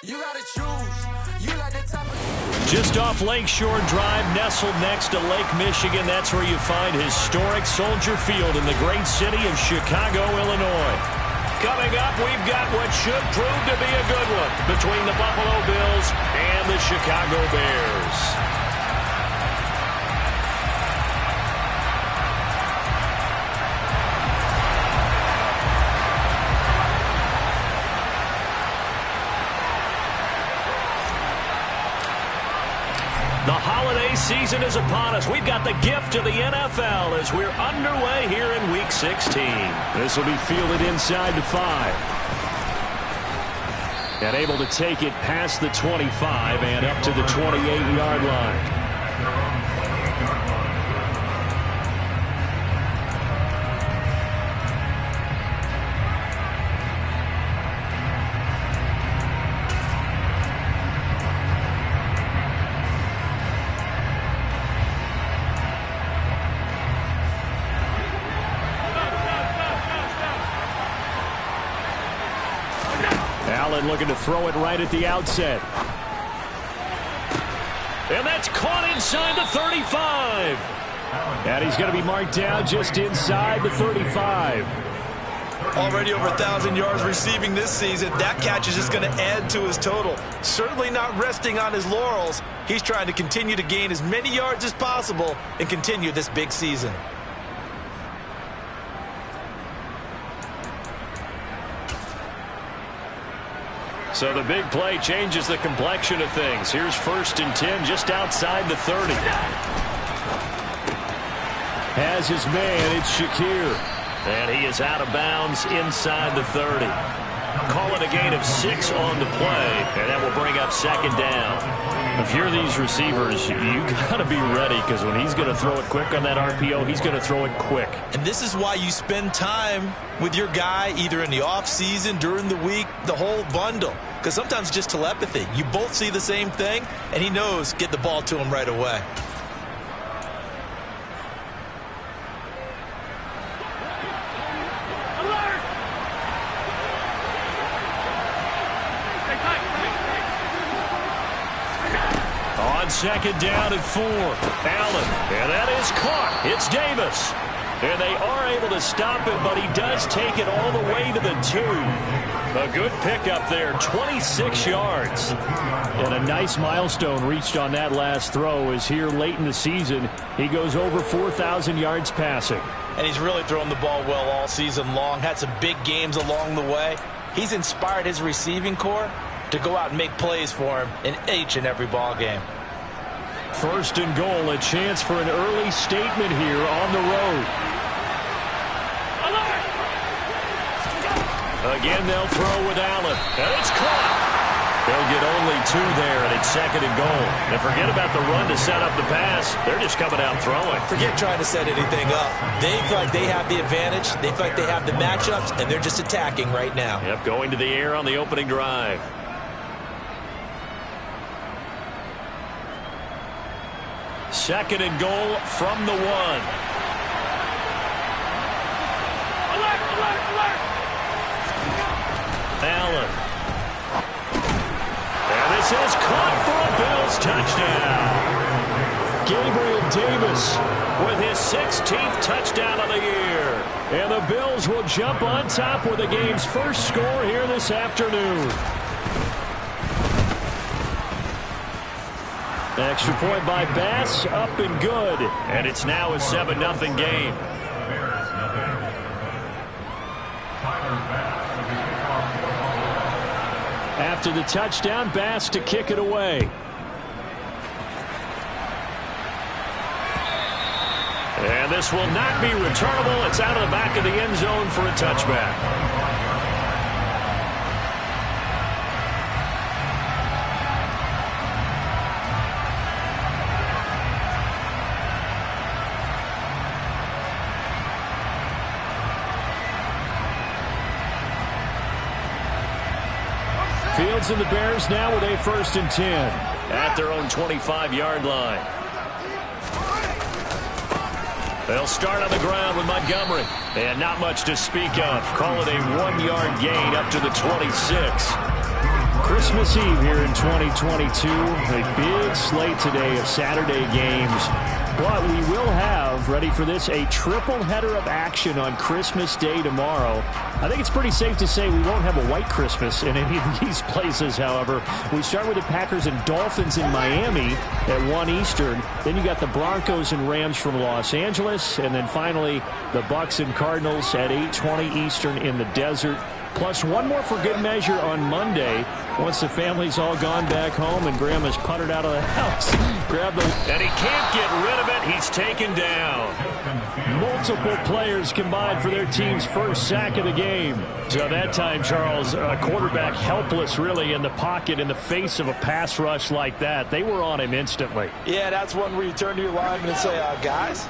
You gotta choose. You like the type of... Just off Lakeshore Drive, nestled next to Lake Michigan. That's where you find historic Soldier Field in the great city of Chicago, Illinois. Coming up, we've got what should prove to be a good one between the Buffalo Bills and the Chicago Bears. The holiday season is upon us. We've got the gift of the NFL as we're underway here in Week 16. This will be fielded inside the 5. And able to take it past the 25 and up to the 28-yard line. Allen looking to throw it right at the outset. And that's caught inside the 35. And he's going to be marked down just inside the 35. Already over 1,000 yards receiving this season. That catch is just going to add to his total. Certainly not resting on his laurels. He's trying to continue to gain as many yards as possible and continue this big season. So the big play changes the complexion of things. Here's 1st and 10 just outside the 30. Has his man, it's Shakir. And he is out of bounds inside the 30. Call it a gain of 6 on the play, and that will bring up 2nd down. If you're these receivers, you got to be ready, because when he's going to throw it quick on that RPO, he's going to throw it quick. And this is why you spend time with your guy either in the offseason, during the week, the whole bundle. Because sometimes just telepathy. You both see the same thing, and he knows get the ball to him right away. On 2nd down and 4. Allen, and that is caught. It's Davis. And they are able to stop it, but he does take it all the way to the 2. A good pickup there, 26 yards. And a nice milestone reached on that last throw is here late in the season. He goes over 4,000 yards passing. And he's really thrown the ball well all season long. Had some big games along the way. He's inspired his receiving corps to go out and make plays for him in each and every ball game. 1st and goal, a chance for an early statement here on the road. Again, they'll throw with Allen. And it's caught. They'll get only 2 there, and it's 2nd and goal. And forget about the run to set up the pass. They're just coming out throwing. Forget trying to set anything up. They feel like they have the advantage. They feel like they have the matchups, and they're just attacking right now. Yep, going to the air on the opening drive. Second and goal from the 1. Allen. And this is caught for a Bills touchdown. Gabriel Davis with his 16th touchdown of the year. And the Bills will jump on top with the game's first score here this afternoon. Extra point by Bass, up and good. And it's now a 7-0 game. After the touchdown, Bass to kick it away. And this will not be returnable. It's out of the back of the end zone for a touchback. Fields and the Bears now with a 1st and 10 at their own 25-yard line. They'll start on the ground with Montgomery. And not much to speak of. Call it a 1-yard gain up to the 26. Christmas Eve here in 2022. A big slate today of Saturday games. But we will have, ready for this, a triple header of action on Christmas Day tomorrow. I think it's pretty safe to say we won't have a white Christmas in any of these places, however. We start with the Packers and Dolphins in Miami at 1 Eastern. Then you got the Broncos and Rams from Los Angeles. And then finally, the Bucs and Cardinals at 8:20 Eastern in the desert. Plus one more for good measure on Monday once the family's all gone back home and Grandma's puttered out of the house. And he can't get rid of it. He's taken down. Multiple players combined for their team's first sack of the game. So that time, Charles, a quarterback helpless really in the pocket in the face of a pass rush like that. They were on him instantly. Yeah, that's one where you turn to your lineman and say, guys,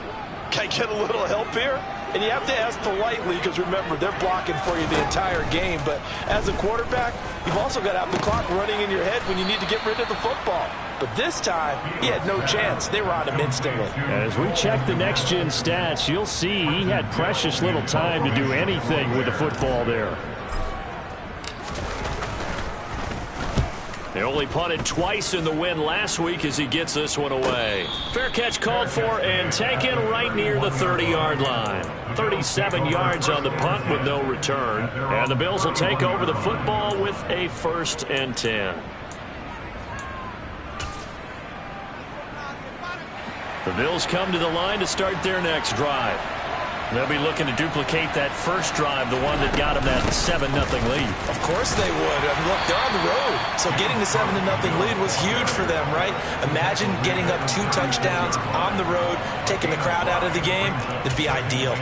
can I get a little help here? And you have to ask politely because, remember, they're blocking for you the entire game. But as a quarterback, you've also got to have the clock running in your head when you need to get rid of the football. But this time, he had no chance. They were on him instantly. As we check the next-gen stats, you'll see he had precious little time to do anything with the football there. They only punted twice in the win last week as he gets this one away. Fair catch called for and taken right near the 30-yard line. 37 yards on the punt with no return. And the Bills will take over the football with a 1st and 10. The Bills come to the line to start their next drive. They'll be looking to duplicate that first drive, the one that got them that 7-0 lead. Of course they would. I mean, look, they're on the road. So getting the 7-0 lead was huge for them, right? Imagine getting up 2 touchdowns on the road, taking the crowd out of the game. It'd be ideal.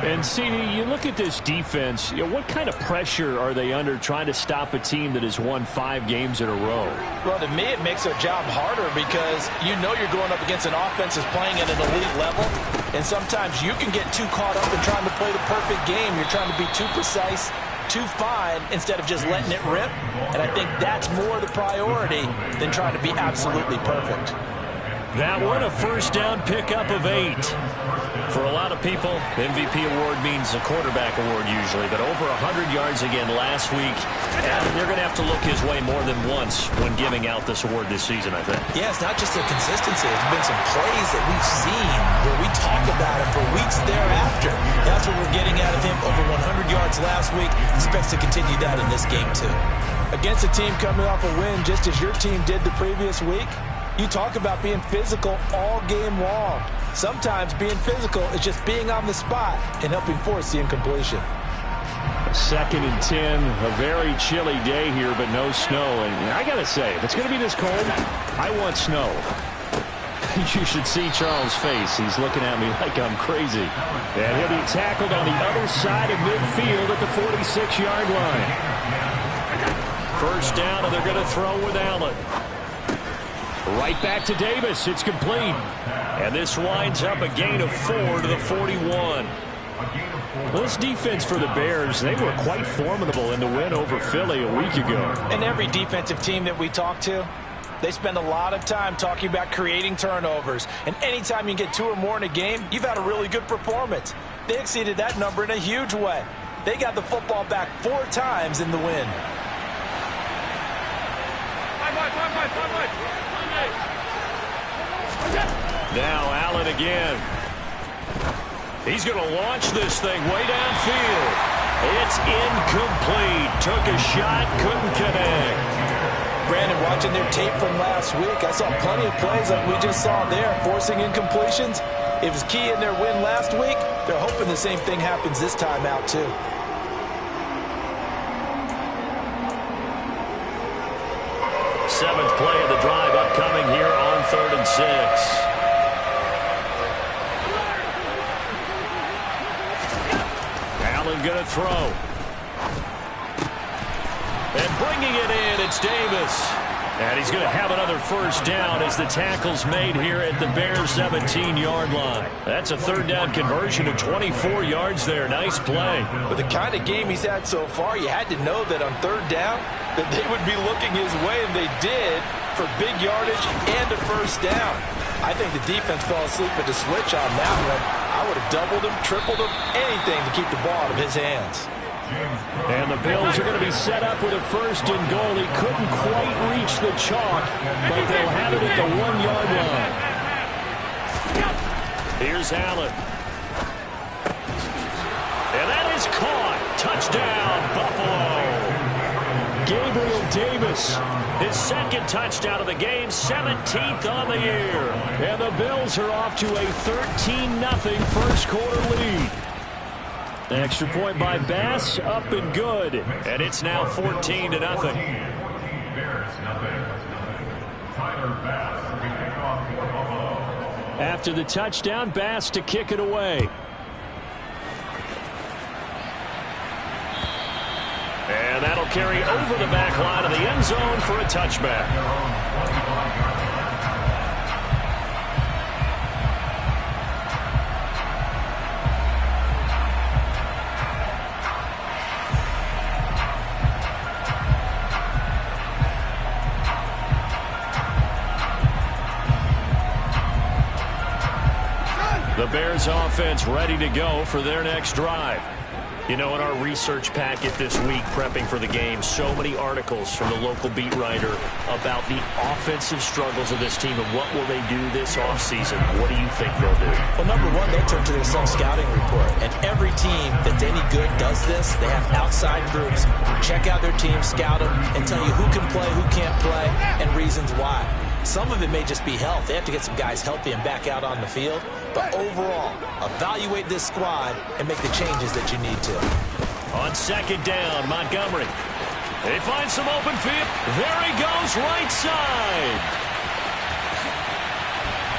And, CD, you look at this defense, what kind of pressure are they under trying to stop a team that has won 5 games in a row? Well, to me, it makes their job harder because you know you're going up against an offense that's playing at an elite level. And sometimes you can get too caught up in trying to play the perfect game. You're trying to be too precise, too fine, instead of just letting it rip. And I think that's more the priority than trying to be absolutely perfect. That one, a first down pickup of 8. For a lot of people, MVP award means a quarterback award usually, but over 100 yards again last week. And they're going to have to look his way more than once when giving out this award this season, I think. Yeah, it's not just the consistency. It's been some plays that we've seen where we talk about him for weeks thereafter. That's what we're getting out of him. Over 100 yards last week. Expects to continue that in this game, too. Against a team coming off a win just as your team did the previous week, you talk about being physical all game long. Sometimes being physical is just being on the spot and helping force the incompletion. 2nd and 10, a very chilly day here, but no snow. And I got to say, if it's going to be this cold, I want snow. You should see Charles' face. He's looking at me like I'm crazy. And he'll be tackled on the other side of midfield at the 46-yard line. First down, and they're going to throw with Allen. Right back to Davis. It's complete. And this winds up a gain of 4 to the 41. Well, this defense for the Bears, they were quite formidable in the win over Philly a week ago. And every defensive team that we talk to, they spend a lot of time talking about creating turnovers. And anytime you get 2 or more in a game, you've had a really good performance. They exceeded that number in a huge way. They got the football back 4 times in the win. Now Allen again. He's going to launch this thing way downfield. It's incomplete. Took a shot, couldn't connect. Brandon, watching their tape from last week, I saw plenty of plays like we just saw there, forcing incompletions. It was key in their win last week. They're hoping the same thing happens this time out, too. Seventh play of the drive upcoming here on 3rd and 6. Allen going to throw. And bringing it in, it's Davis. And he's going to have another first down as the tackle's made here at the Bears' 17-yard line. That's a 3rd down conversion of 24 yards there. Nice play. With the kind of game he's had so far, you had to know that on 3rd down that they would be looking his way, and they did, for big yardage and a first down. I think the defense fell asleep at the switch on that one. I would have doubled him, tripled him, anything to keep the ball out of his hands. And the Bills are going to be set up with a 1st and goal. He couldn't quite reach the chalk, but they'll have it at the 1-yard line. Here's Allen. And that is caught. Touchdown, Buffalo. Gabriel Davis, his 2nd touchdown of the game, 17th on the year. And the Bills are off to a 13-0 first quarter lead. Extra point by Bass, up and good. And it's now 14-0. After the touchdown, Bass to kick it away. And that'll carry over the back line of the end zone for a touchback. The Bears offense ready to go for their next drive. You know, in our research packet this week, prepping for the game, so many articles from the local beat writer about the offensive struggles of this team and what will they do this offseason. What do you think they'll do? Well, number one, they'll turn to their self-scouting report. And every team that's any good does this. They have outside groups. Check out their team, scout them, and tell you who can play, who can't play, and reasons why. Some of it may just be health. They have to get some guys healthy and back out on the field. But overall, evaluate this squad and make the changes that you need to. On 2nd down, Montgomery. They find some open field. There he goes, right side.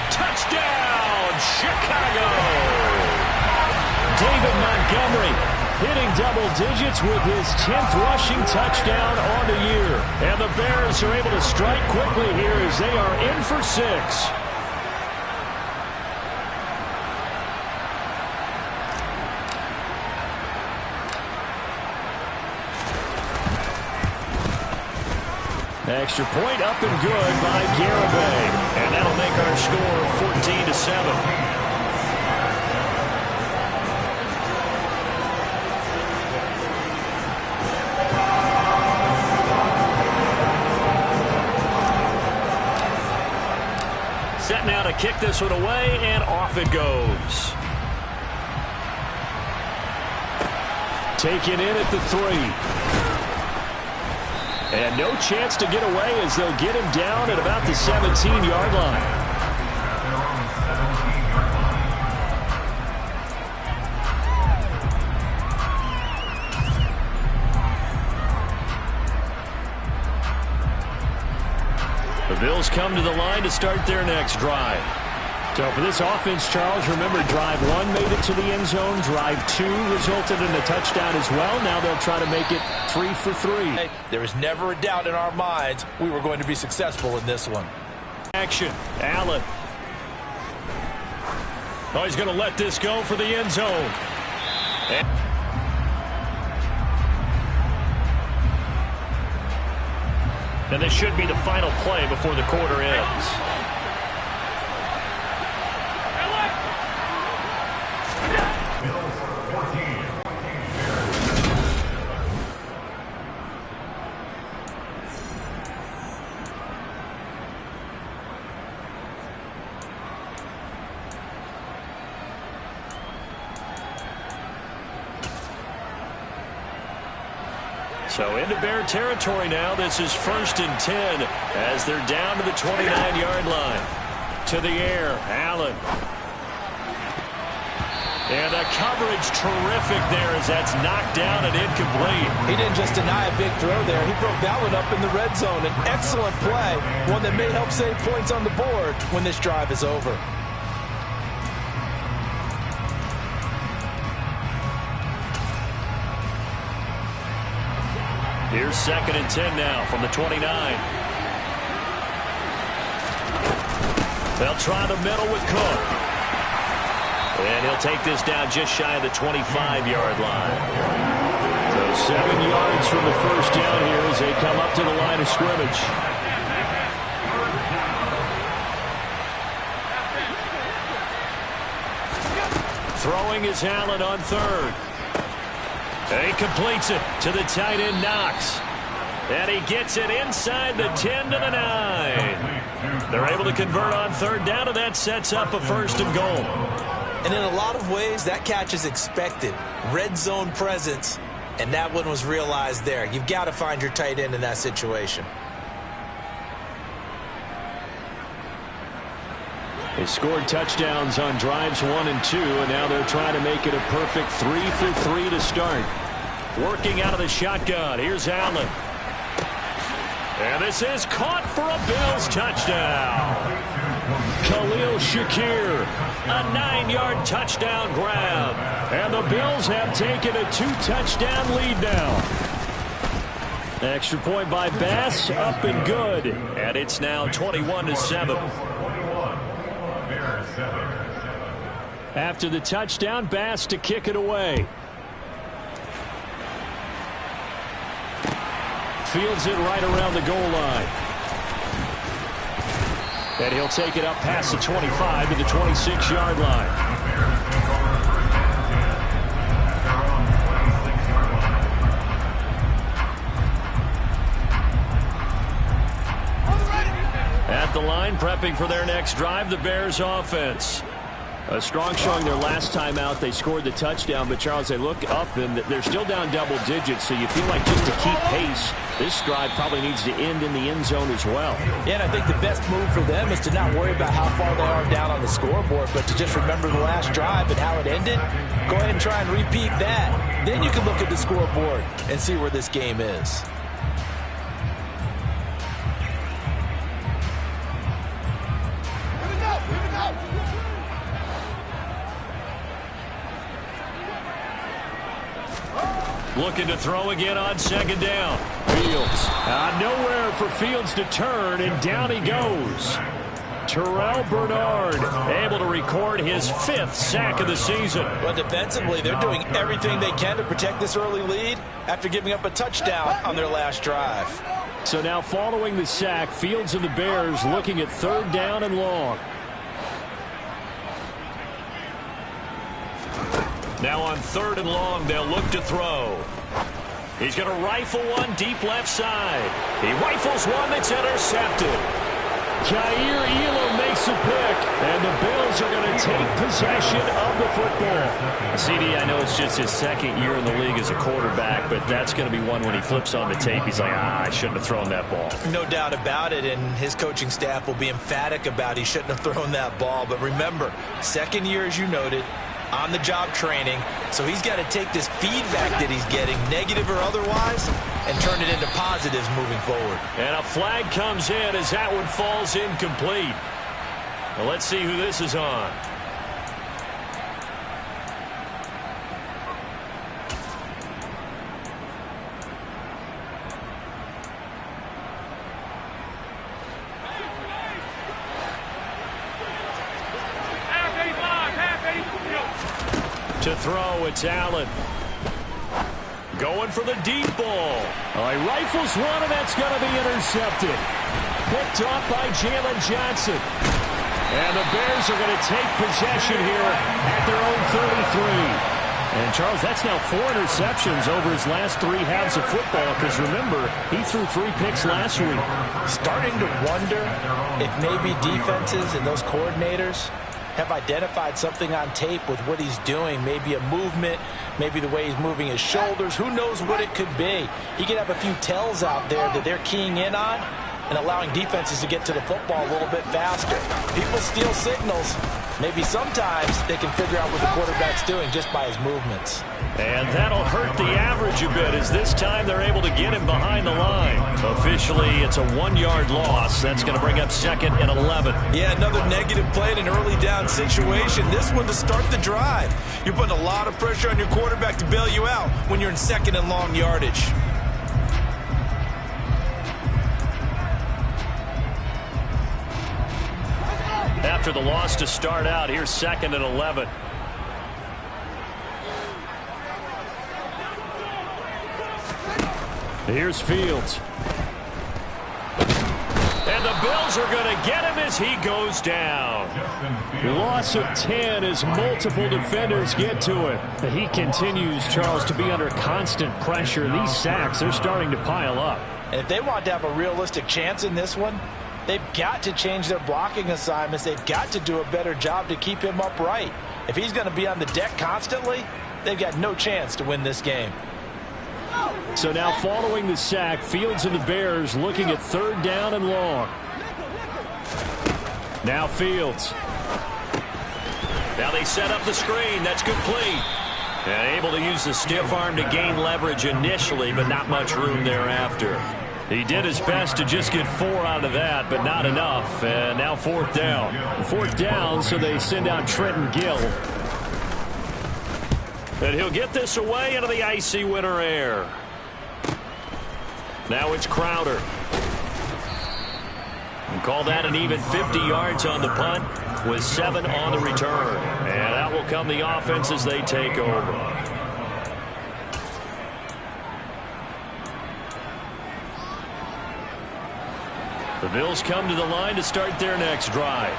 Touchdown, Chicago. David Montgomery hitting double digits with his 10th rushing touchdown on the year. And the Bears are able to strike quickly here as they are in for 6. Extra point up and good by Garibay. And that'll make our score 14-7. Set now to kick this one away, and off it goes. Taken in at the 3. And no chance to get away as they'll get him down at about the 17-yard line. The Bills come to the line to start their next drive. So for this offense, Charles, remember drive 1 made it to the end zone. Drive 2 resulted in a touchdown as well. Now they'll try to make it 3 for 3. There is never a doubt in our minds we were going to be successful in this one. Action, Allen. Oh, he's going to let this go for the end zone. And this should be the final play before the quarter ends. So into Bear territory now. This is 1st and 10 as they're down to the 29-yard line. To the air, Allen. And the coverage terrific there as that's knocked down and incomplete. He didn't just deny a big throw there. He broke that one up in the red zone. An excellent play, one that may help save points on the board when this drive is over. Here's 2nd and 10 now from the 29. They'll try the middle with Cook. And he'll take this down just shy of the 25-yard line. So 7 yards from the first down here as they come up to the line of scrimmage. Throwing is Allen on 3rd. He completes it to the tight end, Knox. And he gets it inside the 10 to the 9. They're able to convert on third down, and that sets up a first and goal. And in a lot of ways, that catch is expected. Red zone presence, and that one was realized there. You've got to find your tight end in that situation. They scored touchdowns on drives 1 and 2, and now they're trying to make it a perfect 3 for 3 to start. Working out of the shotgun. Here's Allen. And this is caught for a Bills touchdown. Khalil Shakir, a 9-yard touchdown grab. And the Bills have taken a 2-touchdown lead now. Extra point by Bass, up and good. And it's now 21-7. After the touchdown, Bass to kick it away. Fields it right around the goal line. And he'll take it up past the 25 to the 26-yard line. At the line, prepping for their next drive, the Bears offense. A strong showing their last time out. They scored the touchdown, but Charles, they look up and they're still down double digits, so you feel like just to keep pace, this drive probably needs to end in the end zone as well. Yeah, and I think the best move for them is to not worry about how far they are down on the scoreboard, but to just remember the last drive and how it ended. Go ahead and try and repeat that. Then you can look at the scoreboard and see where this game is. Looking to throw again on second down. Fields. Nowhere for Fields to turn, and down he goes. Terrell Bernard able to record his 5th sack of the season. Well, defensively, they're doing everything they can to protect this early lead after giving up a touchdown on their last drive. So now following the sack, Fields and the Bears looking at third down and long. Now on third and long, they'll look to throw. He's going to rifle one deep left side. He rifles one that's intercepted. Jair Elam makes a pick, and the Bills are going to take possession of the football. CD, I know it's just his second year in the league as a quarterback, but that's going to be one when he flips on the tape. He's like, I shouldn't have thrown that ball. No doubt about it, and his coaching staff will be emphatic about he shouldn't have thrown that ball. But remember, second year, as you noted, on-the-job training, so he's got to take this feedback that he's getting, negative or otherwise, and turn it into positives moving forward. And a flag comes in as that one falls incomplete. Well, let's see who this is on. To throw, it's Allen. Going for the deep ball. He rifles one, and that's going to be intercepted. Picked off by Jalen Johnson. And the Bears are going to take possession here at their own 33. And, Charles, that's now 4 interceptions over his last 3 halves of football, because, remember, he threw 3 picks last week. Starting to wonder if maybe defenses and those coordinators have identified something on tape with what he's doing. Maybe a movement, maybe the way he's moving his shoulders. Who knows what it could be? He could have a few tells out there that they're keying in on and allowing defenses to get to the football a little bit faster. People steal signals. Maybe sometimes they can figure out what the quarterback's doing just by his movements. And that'll hurt the average a bit, as this time they're able to get him behind the line. Officially, it's a 1-yard loss. That's going to bring up second and 11. Yeah, another negative play in an early down situation. This one to start the drive. You're putting a lot of pressure on your quarterback to bail you out when you're in second and long yardage. After the loss to start out, here's second and 11. Here's Fields. And the Bills are going to get him as he goes down. Loss of 10 as multiple defenders get to it. He continues, Charles, to be under constant pressure. These sacks are starting to pile up. And if they want to have a realistic chance in this one, they've got to change their blocking assignments. They've got to do a better job to keep him upright. If he's going to be on the deck constantly, they've got no chance to win this game. So now following the sack, Fields and the Bears looking at 3rd down and long. Now Fields. Now they set up the screen. That's complete. And able to use the stiff arm to gain leverage initially, but not much room thereafter. He did his best to just get 4 out of that, but not enough. And now 4th down. 4th down, so they send out Trenton Gill. And he'll get this away into the icy winter air. Now it's Crowder. And call that an even 50 yards on the punt with 7 on the return. And that will come the offense as they take over. The Bills come to the line to start their next drive.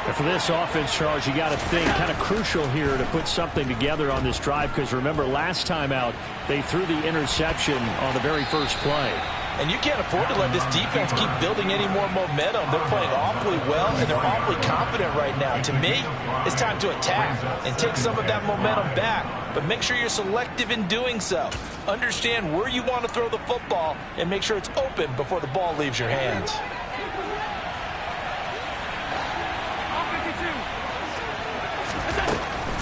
And for this offense, Charles, you got to think kind of crucial here to put something together on this drive, because remember last time out they threw the interception on the very first play. And you can't afford to let this defense keep building any more momentum. They're playing awfully well, and they're awfully confident right now. To me, it's time to attack and take some of that momentum back, but make sure you're selective in doing so. Understand where you want to throw the football and make sure it's open before the ball leaves your hands.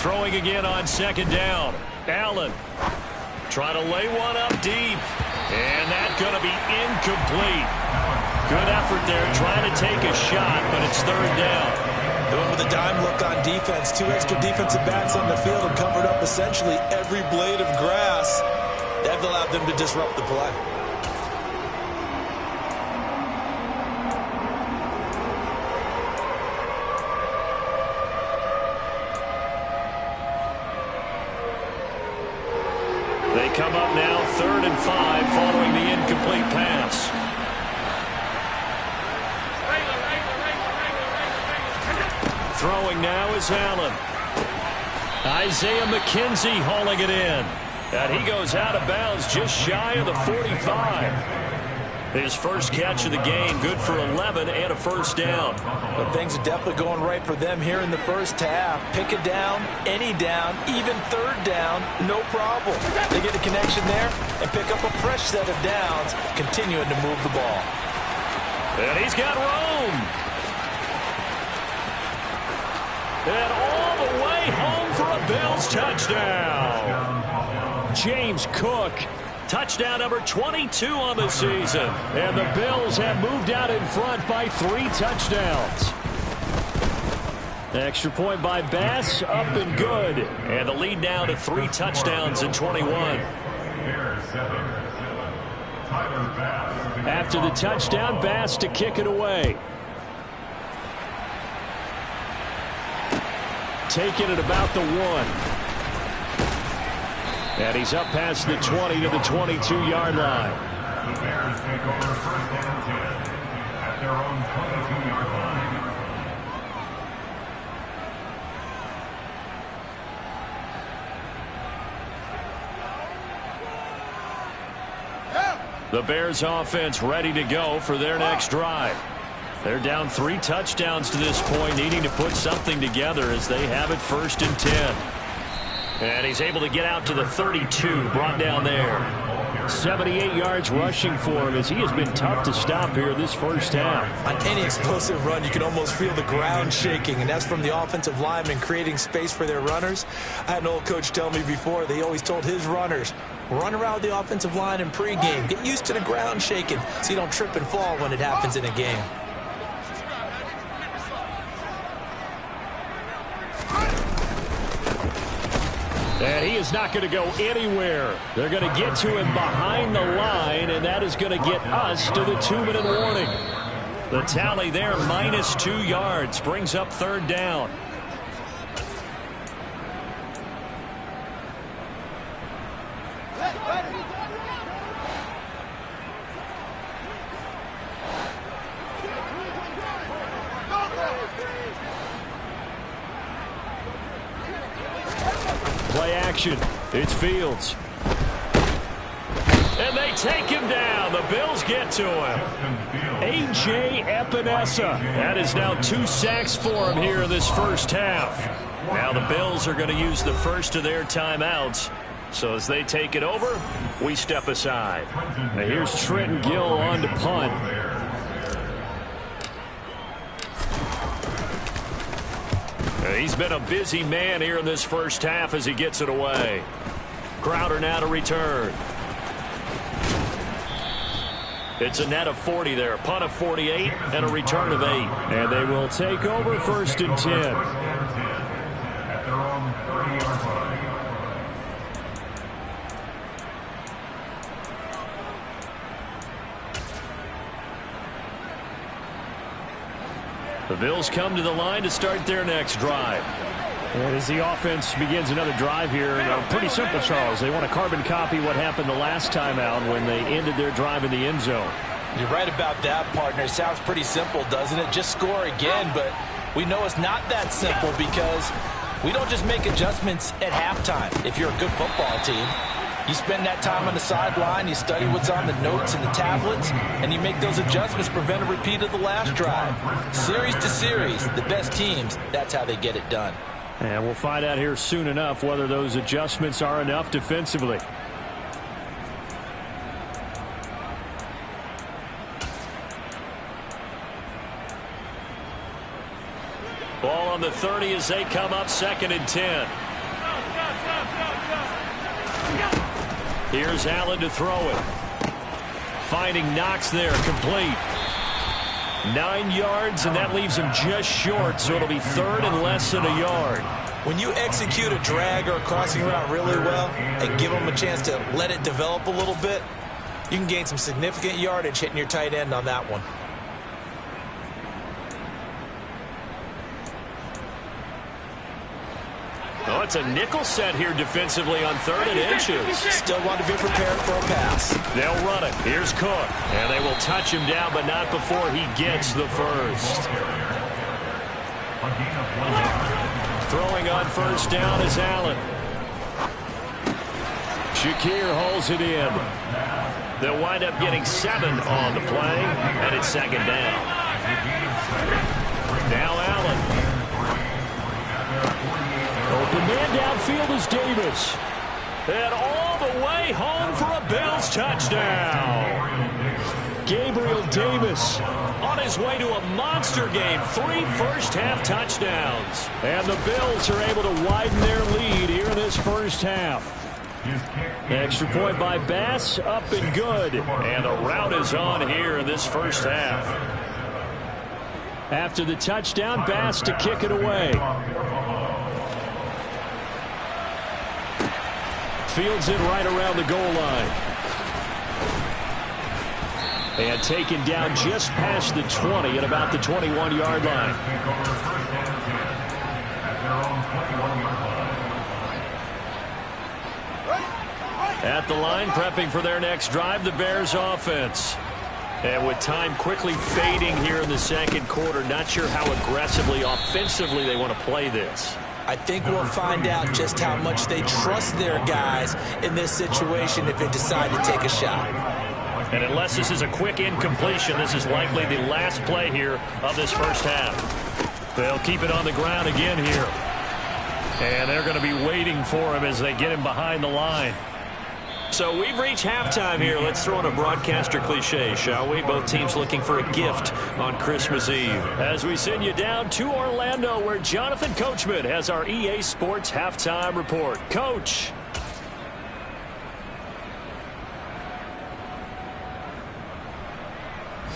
Throwing again on 2nd down. Allen trying to lay one up deep. And that's going to be incomplete. Good effort there trying to take a shot, but it's 3rd down. Going with a dime look on defense. 2 extra defensive backs on the field and covered up essentially every blade of grass. That allowed them to disrupt the play. They come up now 3rd and 5 following the incomplete pass. Throwing now is Allen. Isaiah McKenzie hauling it in. And he goes out of bounds just shy of the 45. His first catch of the game, good for 11 and a 1st down. But things are definitely going right for them here in the first half. Pick a down, any down, even 3rd down, no problem. They get a connection there and pick up a fresh set of downs, continuing to move the ball. And he's got room. And all the way home for a Bills touchdown. James Cook. Touchdown number 22 on the season. And the Bills have moved out in front by 3 touchdowns. Extra point by Bass, up and good. And the lead now to 3 touchdowns in 21. After the touchdown, Bass to kick it away. Taking it about the 1. And he's up past the 20 to the 22-yard line. The Bears take over 1st and 10 at their own 22-yard line. The Bears offense ready to go for their next drive. They're down 3 touchdowns to this point, needing to put something together as they have it 1st and 10. And he's able to get out to the 32, brought down there. 78 yards rushing for him as he has been tough to stop here this first half. On any explosive run, you can almost feel the ground shaking, and that's from the offensive linemen creating space for their runners. I had an old coach tell me before, they always told his runners, run around the offensive line in pregame. Get used to the ground shaking so you don't trip and fall when it happens in a game. And he is not going to go anywhere. They're going to get to him behind the line, and that is going to get us to the 2-minute warning. The tally there, minus 2 yards, brings up 3rd down. action. It's Fields. And they take him down. The Bills get to him. A.J. Epinesa. That is now 2 sacks for him here in this first half. Now the Bills are going to use the first of their timeouts. So as they take it over, we step aside. Now here's Trenton Gill on to punt. He's been a busy man here in this first half as he gets it away. Crowder now to return. It's a net of 40 there. Punt of 48 and a return of 8. And they will take over 1st and 10. At their own 30-yard line. The Bills come to the line to start their next drive. And as the offense begins another drive here, pretty simple, Charles. They want to carbon copy what happened the last time out when they ended their drive in the end zone. You're right about that, partner. It sounds pretty simple, doesn't it? Just score again, but we know it's not that simple because we don't just make adjustments at halftime. If you're a good football team, you spend that time on the sideline, you study what's on the notes and the tablets, and you make those adjustments to prevent a repeat of the last drive. Series to series, the best teams, that's how they get it done. And we'll find out here soon enough whether those adjustments are enough defensively. Ball on the 30 as they come up 2nd and 10. Here's Allen to throw it. Finding Knox there, complete. 9 yards, and that leaves him just short, so it'll be 3rd and less than a yard. When you execute a drag or a crossing route really well and give them a chance to let it develop a little bit, you can gain some significant yardage hitting your tight end on that one. Oh, it's a nickel set here defensively on 3rd and inches. Still want to be prepared for a pass. They'll run it. Here's Cook. And they will touch him down, but not before he gets the first. Throwing on 1st down is Allen. Shakir holds it in. They'll wind up getting 7 on the play, and it's 2nd down. Now Allen. Open man downfield is Davis. And all the way home for a Bills touchdown. Gabriel Davis on his way to a monster game. 3 first-half touchdowns. And the Bills are able to widen their lead here in this first half. Extra point by Bass, up and good. And the route is on here in this first half. After the touchdown, Bass to kick it away. Fields it right around the goal line. And taken down just past the 20 at about the 21-yard line. At the line, prepping for their next drive, the Bears offense. And with time quickly fading here in the 2nd quarter, not sure how aggressively, offensively they want to play this. I think we'll find out just how much they trust their guys in this situation if they decide to take a shot. And unless this is a quick incompletion, this is likely the last play here of this first half. They'll keep it on the ground again here. And they're going to be waiting for him as they get him behind the line. So we've reached halftime here. Let's throw in a broadcaster cliche, shall we? Both teams looking for a gift on Christmas Eve. As we send you down to Orlando, where Jonathan Coachman has our EA Sports Halftime Report. Coach.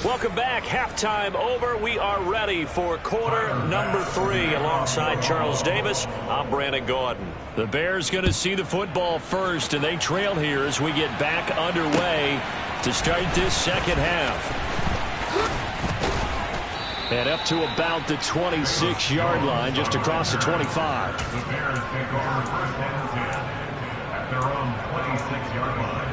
Welcome back. Halftime over. We are ready for quarter number 3 alongside Charles Davis. I'm Brandon Gaudin. The Bears going to see the football first, and they trail here as we get back underway to start this second half. And up to about the 26-yard line, just across the 25. The Bears take over 1st and 10 at their own 26-yard line.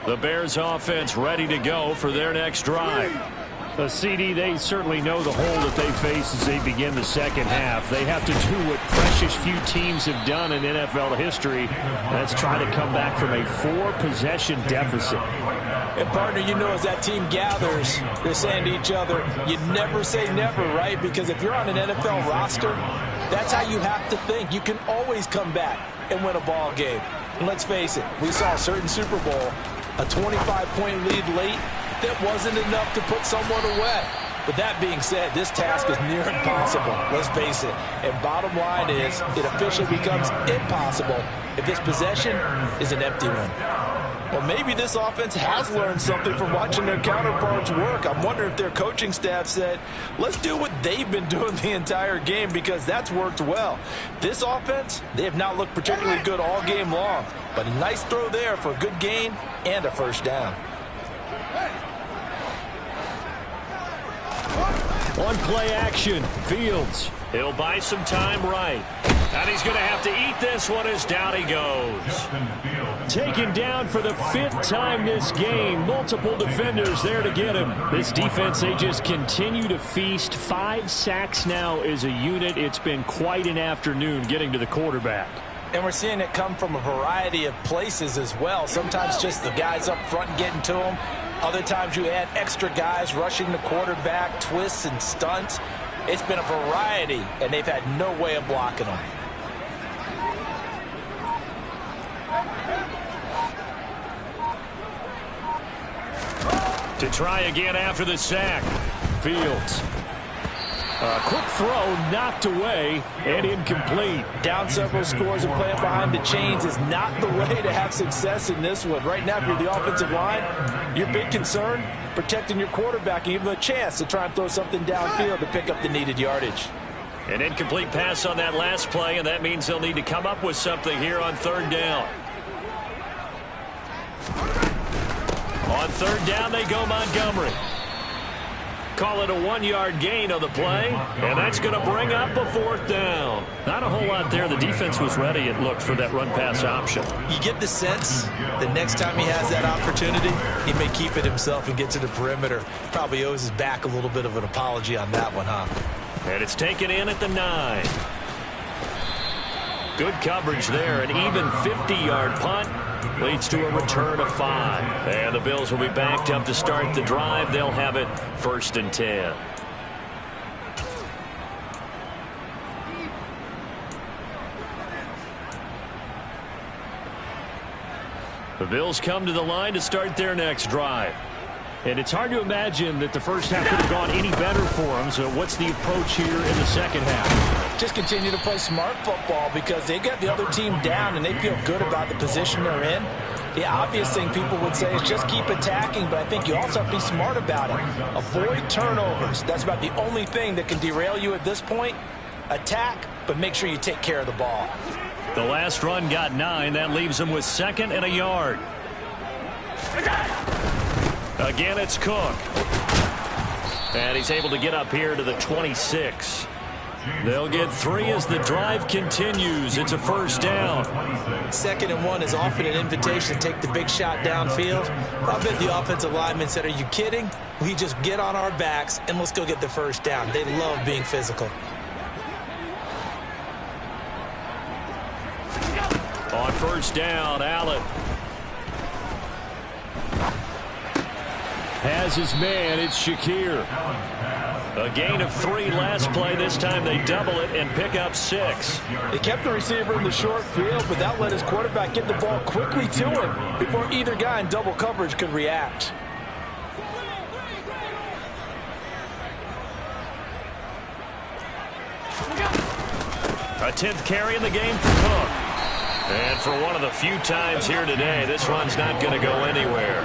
The Bears offense ready to go for their next drive. CD, they certainly know the hole that they face as they begin the second half. They have to do what precious few teams have done in NFL history. That's try to come back from a 4-possession deficit. And, partner, you know as that team gathers, they're saying to each other, you never say never, right? Because if you're on an NFL roster, that's how you have to think. You can always come back and win a ball game. And let's face it, we saw a certain Super Bowl, a 25-point lead late, that wasn't enough to put someone away. But that being said, this task is near impossible, let's face it. And bottom line is, it officially becomes impossible if this possession is an empty one. Well, maybe this offense has learned something from watching their counterparts work. I'm wondering if their coaching staff said, let's do what they've been doing the entire game, because that's worked well. This offense, they have not looked particularly good all game long. But a nice throw there for a good gain and a first down. On play action, Fields. He'll buy some time right. And he's going to have to eat this one as down he goes. Taken down for the 5th time this game. Multiple defenders there to get him. This defense, they just continue to feast. 5 sacks now as a unit. It's been quite an afternoon getting to the quarterback. And we're seeing it come from a variety of places as well. Sometimes just the guys up front getting to him. Other times you add extra guys rushing the quarterback, twists and stunts. It's been a variety, and they've had no way of blocking them. To try again after the sack. Fields. A quick throw knocked away and incomplete. Down several scores and playing behind the chains is not the way to have success in this one. Right now, if you're the offensive line, your big concern, protecting your quarterback and give him a chance to try and throw something downfield to pick up the needed yardage. An incomplete pass on that last play, and that means they'll need to come up with something here on 3rd down. On 3rd down, they go Montgomery. Call it a 1-yard gain on the play, and that's going to bring up a 4th down. Not a whole lot there. The defense was ready, it looked, for that run-pass option. You get the sense the next time he has that opportunity, he may keep it himself and get to the perimeter. Probably owes his back a little bit of an apology on that one, huh? And it's taken in at the 9. Good coverage there. An even 50-yard punt leads to a return of 5. And the Bills will be backed up to start the drive. They'll have it 1st and 10. The Bills come to the line to start their next drive. And it's hard to imagine that the first half could have gone any better for them. So what's the approach here in the second half? Just continue to play smart football because they got the other team down and they feel good about the position they're in. The obvious thing people would say is just keep attacking, but I think you also have to be smart about it. Avoid turnovers. That's about the only thing that can derail you at this point. Attack, but make sure you take care of the ball. The last run got 9. That leaves them with 2nd and a yard. Again, it's Cook. And he's able to get up here to the 26. They'll get 3 as the drive continues. It's a 1st down. 2nd and 1 is often an invitation to take the big shot downfield. I bet the offensive lineman said, are you kidding? We just get on our backs and let's go get the 1st down. They love being physical. On 1st down, Allen has his man. It's Shakir. A gain of 3 last play. This time they double it and pick up 6. They kept the receiver in the short field, but that let his quarterback get the ball quickly to him before either guy in double coverage could react. A 10th carry in the game for Cook. And for one of the few times here today, this run's not going to go anywhere.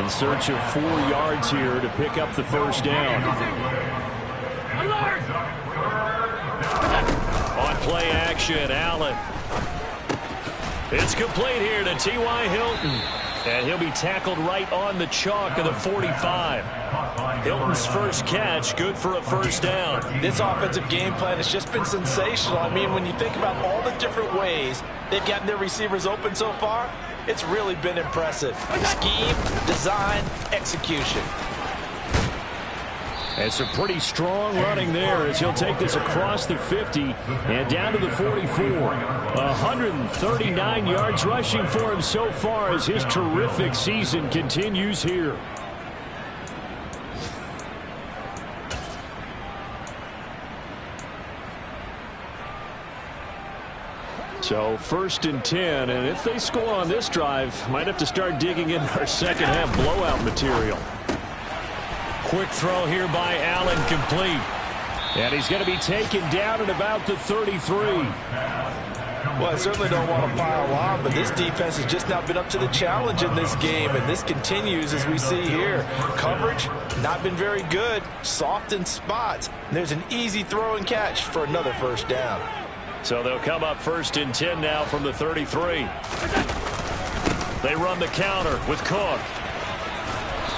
In search of 4 yards here to pick up the 1st down. On play action, Allen. It's complete here to T.Y. Hilton. And he'll be tackled right on the chalk of the 45. Hilton's first catch, good for a 1st down. This offensive game plan has just been sensational. I mean, when you think about all the different ways they've gotten their receivers open so far, it's really been impressive. Scheme, design, execution. And some pretty strong running there as he'll take this across the 50 and down to the 44. 139 yards rushing for him so far as his terrific season continues here. So 1st and 10, and if they score on this drive, might have to start digging in our second half blowout material. Quick throw here by Allen, complete. And he's going to be taken down at about the 33. Well, I certainly don't want to pile on, but this defense has just not been up to the challenge in this game, and this continues as we see here. Coverage, not been very good, soft in spots. And there's an easy throw and catch for another first down. So they'll come up 1st and 10 now from the 33. They run the counter with Cook.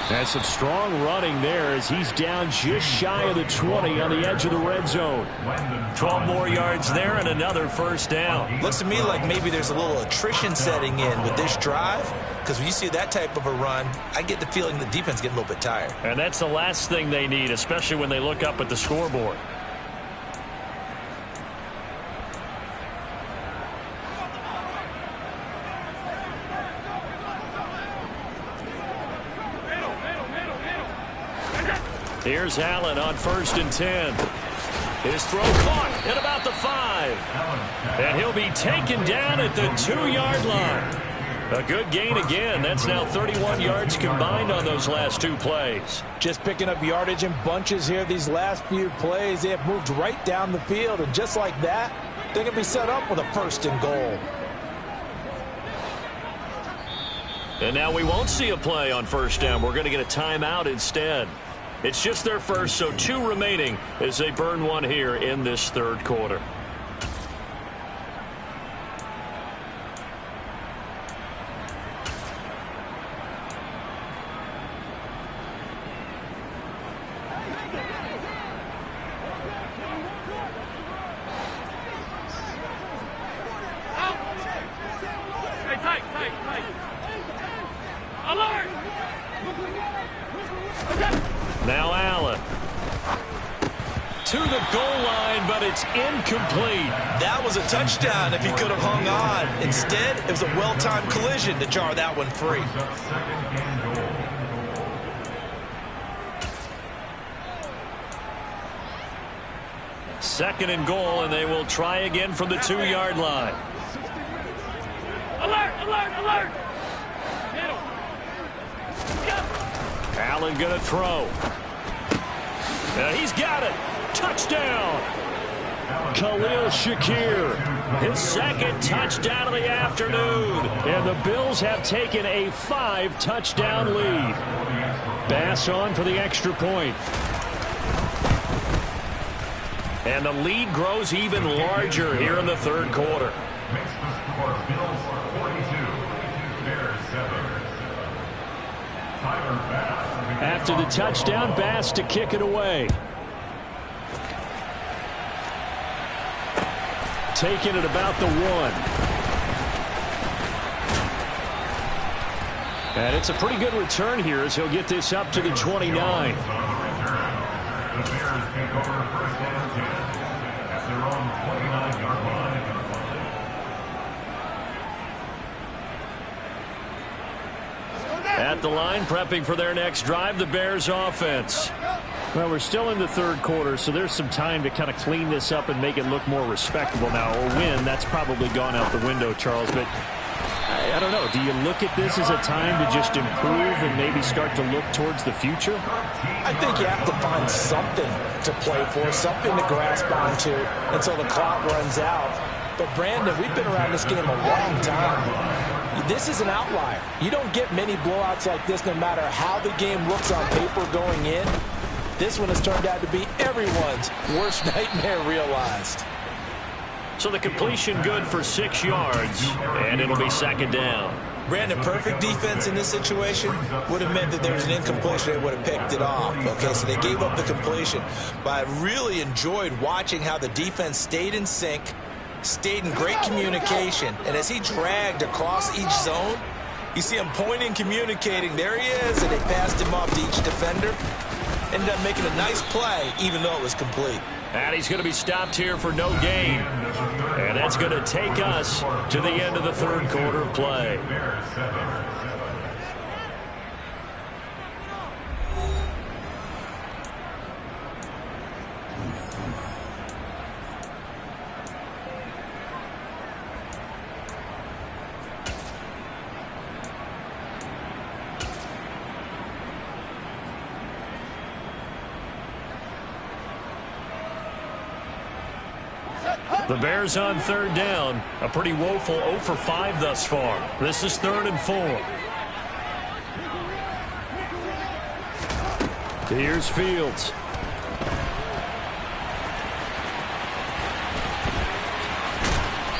And some strong running there as he's down just shy of the 20 on the edge of the red zone. 12 more yards there and another first down. Looks to me like maybe there's a little attrition setting in with this drive, because when you see that type of a run, I get the feeling the defense getting a little bit tired. And that's the last thing they need, especially when they look up at the scoreboard. Here's Allen on 1st and 10. His throw caught at about the 5. And he'll be taken down at the 2-yard line. A good gain again. That's now 31 yards combined on those last 2 plays. Just picking up yardage in bunches here these last few plays. They have moved right down the field, and just like that, they're going to be set up with a 1st and goal. And now we won't see a play on 1st down. We're going to get a timeout instead. It's just their first, so 2 remaining as they burn one here in this 3rd quarter. Now Allen to the goal line, but it's incomplete. That was a touchdown if he could have hung on. Instead, it was a well-timed collision to jar that one free. 2nd and goal, and they will try again from the 2-yard line. Alert, alert, alert! Allen going to throw. He's got it. Touchdown. Khalil Shakir, his 2nd touchdown of the afternoon. And the Bills have taken a 5-touchdown lead. Bass on for the extra point. And the lead grows even larger here in the 3rd quarter. Makes the score Bills 42, Bears 7. Tyler Bass. After the touchdown, Bass to kick it away. Taking it about the 1. And it's a pretty good return here as he'll get this up to the 29. The Bears take over 1st and 10 at their own 29-yard line. At the line, prepping for their next drive, the Bears offense. Well, we're still in the 3rd quarter, so there's some time to kind of clean this up and make it look more respectable now. A win, that's probably gone out the window, Charles, but I don't know. Do you look at this as a time to just improve and maybe start to look towards the future? I think you have to find something to play for, something to grasp onto until the clock runs out. But, Brandon, we've been around this game a long time. This is an outlier. You don't get many blowouts like this no matter how the game looks on paper going in. This one has turned out to be everyone's worst nightmare realized. So the completion good for 6 yards, and it'll be 2nd down. Brandon, perfect defense in this situation would have meant that there was an incompletion. They would have picked it off. Okay, so they gave up the completion. But I really enjoyed watching how the defense stayed in sync, stayed in great communication, and as he dragged across each zone, you see him pointing, communicating. There he is, and they passed him off to each defender. ended up making a nice play, even though it was complete. And he's going to be stopped here for no gain. And that's going to take us to the end of the third quarter of play. The Bears on third down. A pretty woeful 0 for 5 thus far. This is 3rd and 4. Here's Fields.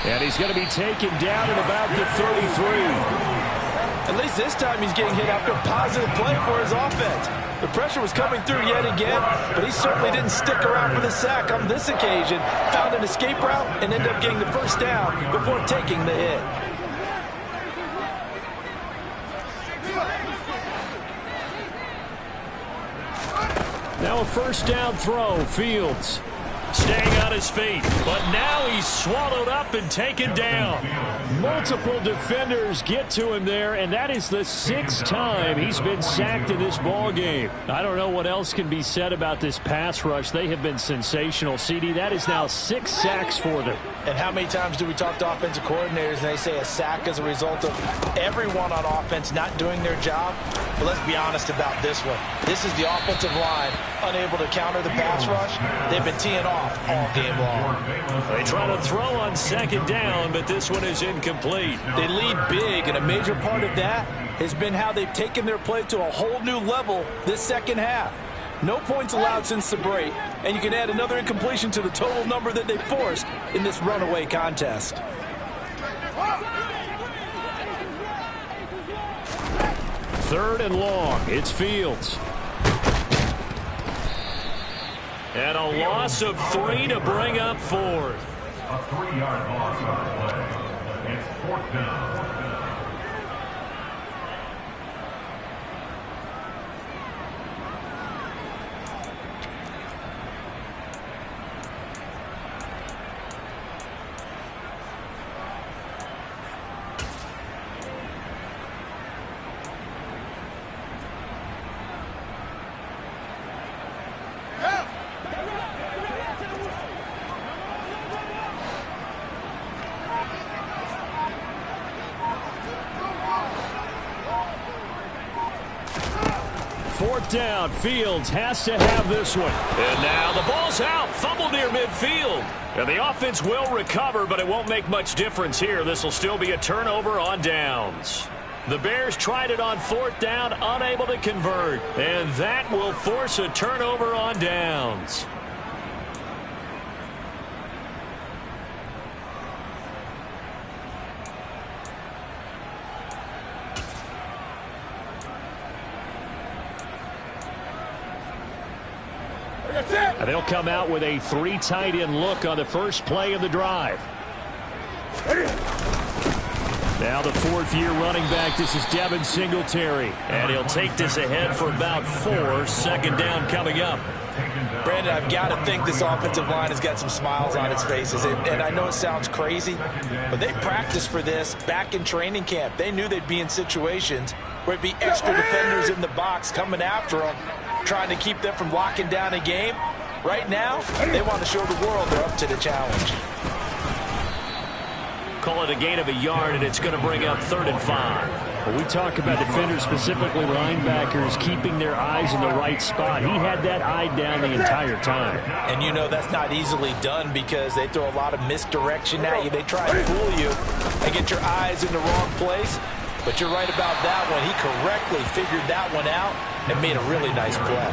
And he's going to be taken down at about the 33. At least this time he's getting hit after a positive play for his offense. The pressure was coming through yet again, but he certainly didn't stick around for the sack on this occasion. Found an escape route and ended up getting the first down before taking the hit. Now a first down throw. Fields staying on his feet, but now he's swallowed up and taken down. Multiple defenders get to him there, and that is the 6th time he's been sacked in this ball game. I don't know what else can be said about this pass rush. They have been sensational. CD, that is now 6 sacks for them. And how many times do we talk to offensive coordinators and they say a sack is a result of everyone on offense not doing their job? But let's be honest about this one. This is the offensive line unable to counter the pass rush. They've been teeing off all game long. They try to throw on 2nd down, but this one is incomplete. They lead big, and a major part of that has been how they've taken their play to a whole new level this second half. No points allowed since the break, and you can add another incompletion to the total number that they forced in this runaway contest. Third and long. It's Fields. And a loss of 3 to bring up 4th. A 3-yard loss on the play. It's 4th down. Down. Fields has to have this one. And now the ball's out. Fumble near midfield. And the offense will recover, but it won't make much difference here. This will still be a turnover on downs. The Bears tried it on 4th down, unable to convert. And that will force a turnover on downs. And they'll come out with a 3 tight end look on the first play of the drive. Now the 4th-year running back. This is Devin Singletary. And he'll take this ahead for about 4. 2nd down coming up. Brandon, I've got to think this offensive line has got some smiles on its faces. And I know it sounds crazy, but they practiced for this back in training camp. They knew they'd be in situations where it'd be extra defenders in the box coming after them, trying to keep them from locking down a game. Right now, they want to show the world they're up to the challenge. Call it a gain of a yard, and it's going to bring up 3rd and 5. When we talk about defenders, specifically linebackers, keeping their eyes in the right spot, he had that eye down the entire time. And you know that's not easily done because they throw a lot of misdirection at you. They try to fool you and get your eyes in the wrong place. But you're right about that one. He correctly figured that one out and made a really nice play.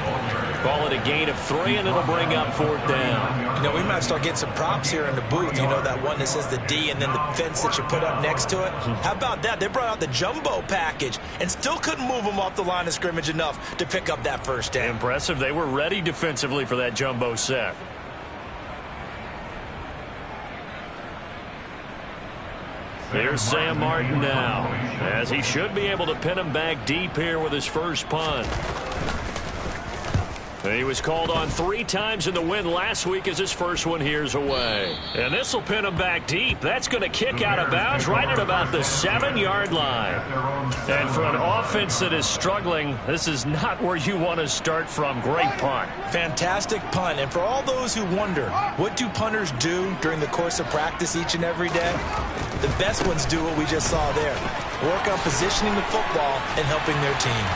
Call it a gain of 3, and it'll bring up 4th down. You know, we might start getting some props here in the booth. You know, that one that says the D and then the fence that you put up next to it. How about that? They brought out the jumbo package and still couldn't move them off the line of scrimmage enough to pick up that first down. Impressive. They were ready defensively for that jumbo set. Here's Sam Martin now, as he should be able to pin him back deep here with his first punt. He was called on 3 times in the win last week as his first one here's away. And this will pin him back deep. That's going to kick out of bounds right at about the 7-yard line. And for an offense that is struggling, this is not where you want to start from. Great punt. Fantastic punt. And for all those who wonder, what do punters do during the course of practice each and every day? The best ones do what we just saw there. Work on positioning the football and helping their team.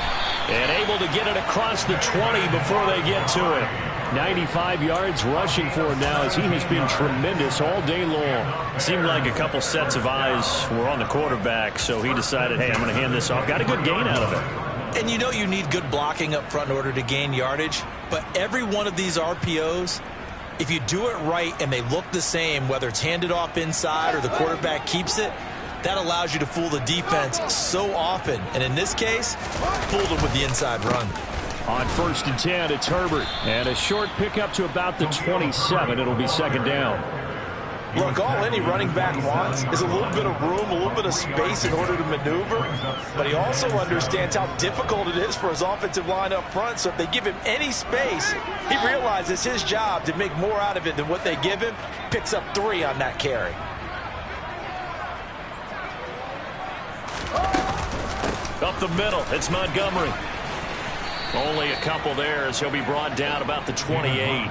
And able to get it across the 20 before they get to it. 95 yards rushing for him now as he has been tremendous all day long. It seemed like a couple sets of eyes were on the quarterback, so he decided, hey, I'm going to hand this off. Got a good gain out of it. And you know you need good blocking up front in order to gain yardage, but every one of these RPOs, if you do it right and they look the same, whether it's handed off inside or the quarterback keeps it, that allows you to fool the defense so often. And in this case, fooled them with the inside run. On 1st and 10, it's Herbert. And a short pickup to about the 27. It'll be 2nd down. Look, all any running back wants is a little bit of room, a little bit of space in order to maneuver. But he also understands how difficult it is for his offensive line up front. So if they give him any space, he realizes his job to make more out of it than what they give him. Picks up 3 on that carry. Up the middle, it's Montgomery. Only a couple there as he'll be brought down about the 28.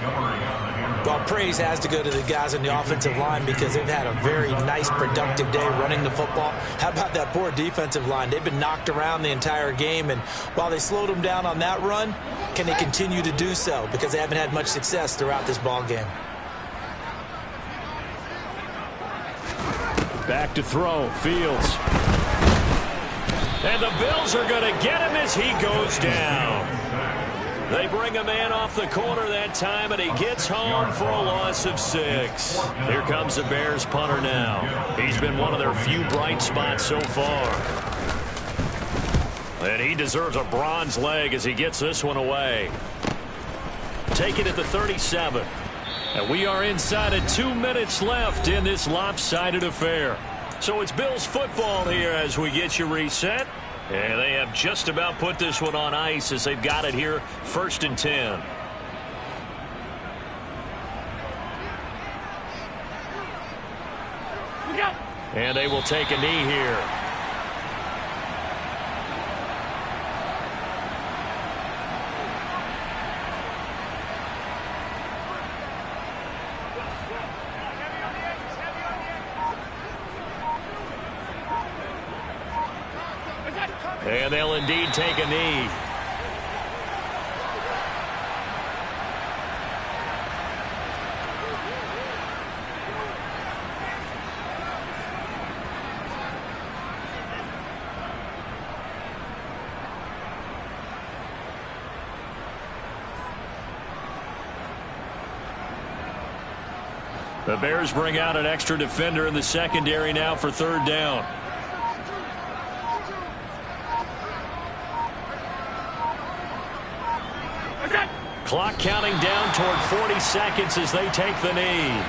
Well, praise has to go to the guys on the offensive line because they've had a very nice, productive day running the football. How about that poor defensive line? They've been knocked around the entire game, and while they slowed them down on that run, can they continue to do so? Because they haven't had much success throughout this ball game. Back to throw, Fields. And the Bills are going to get him as he goes down. They bring a man off the corner that time, and he gets home for a loss of 6. Here comes the Bears punter now. He's been one of their few bright spots so far. And he deserves a bronze leg as he gets this one away. Take it at the 37. And we are inside of 2 minutes left in this lopsided affair. So it's Bills football here as we get you reset. And they have just about put this one on ice as they've got it here 1st and 10. And they will take a knee here. And they'll indeed take a knee. The Bears bring out an extra defender in the secondary now for 3rd down. Clock counting down toward 40 seconds as they take the knee.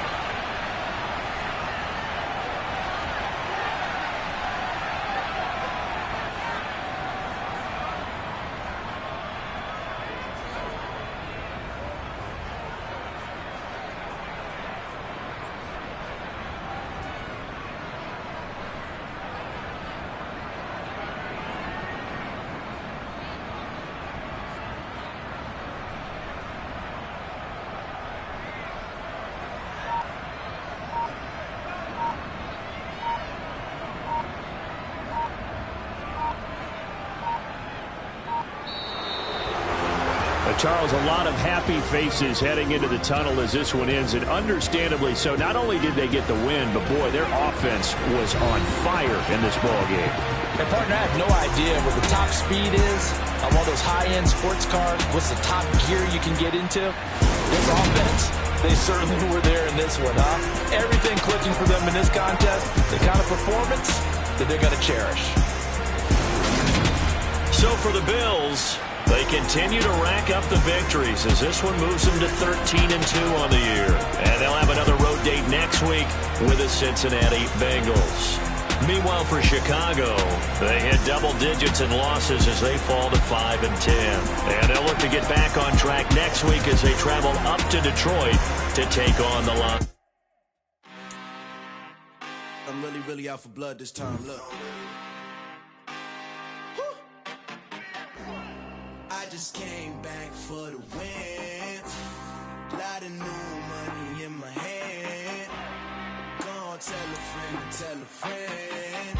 Charles, a lot of happy faces heading into the tunnel as this one ends, and understandably so. Not only did they get the win, but, boy, their offense was on fire in this ball game. And, partner, I have no idea what the top speed is on one of those high-end sports cars. What's the top gear you can get into? This offense, they certainly were there in this one, huh? Everything clicking for them in this contest, the kind of performance that they're going to cherish. So for the Bills, they continue to rack up the victories as this one moves them to 13-2 on the year. And they'll have another road date next week with the Cincinnati Bengals. Meanwhile, for Chicago, they hit double digits in losses as they fall to 5-10. And they'll look to get back on track next week as they travel up to Detroit to take on the Lions. I'm really out for blood this time. Look. I just came back for the win. Lot of new money in my hand. Gonna tell a friend to tell a friend.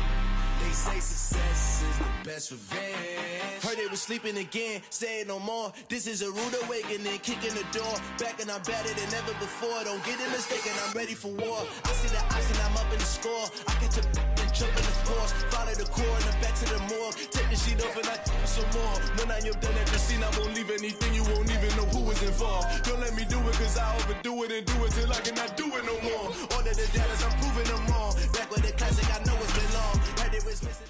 They say success is the best revenge. Heard they was sleeping again, say it no more. This is a rude awakening, kicking the door. Back and I'm better than ever before. Don't get it mistaken, I'm ready for war. I see the option, I'm up in the score. I catch a and jump in the course. Follow the core and then back to the morgue. Take the sheet off and I some more. When I am done at the scene, I won't leave anything. You won't even know who was involved. Don't let me do it, cause I overdo it and do it till I cannot do it no more. All of the Dallas, I'm proving them wrong. Back with the classic, I know it's been long. Heard it was missing.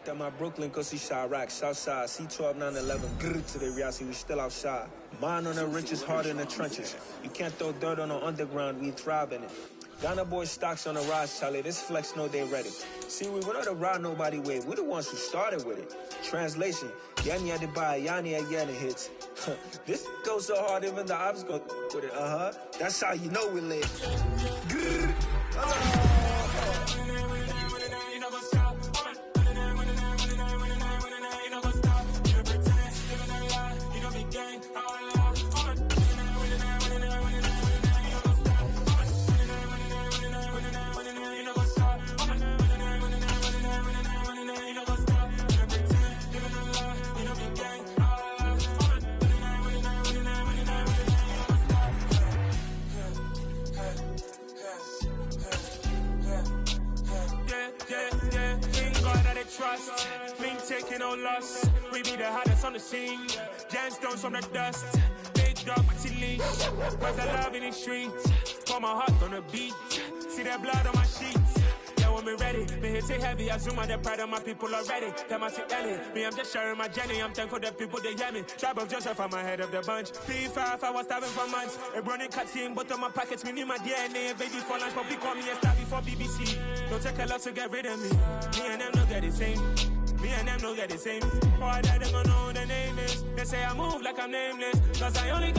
That my Brooklyn, cause he shot rock, Southside, C12, 911, grrr to the reality, we still outside. Mine on the richest, heart in the trenches. You can't throw dirt on the underground, we thrive in it. Ghana boys stocks on the rise, Charlie, this flex know they ready. See, we were not the ride nobody with, we're the ones who started with it. Translation, Yani had to buy, Yani again it hits. This goes so hard, even the ops go with it, That's how you know we live. Grrr. Trust, we ain't taking no loss. We be the hottest on the scene. Gemstones from the dust. Big dog, but leash. Where's the love in the streets? Pour my heart on the beat. See that blood on my sheets. Yeah, when we ready, me hit it heavy. I zoom out the pride of my people already. Them I see Ellie. Me, I'm just sharing my journey. I'm thankful that people they hear me. Tribe of Joseph, I'm ahead of the bunch. P5, I was starving for months. A running cut team, but on my pockets, me need my DNA. Baby for lunch, but we call me a star before BBC. Don't take a lot to get rid of me. Me and them know that the same. Me and them know that the same. Boy, that they gonna know the name is. They say I move like I'm nameless. Cause I only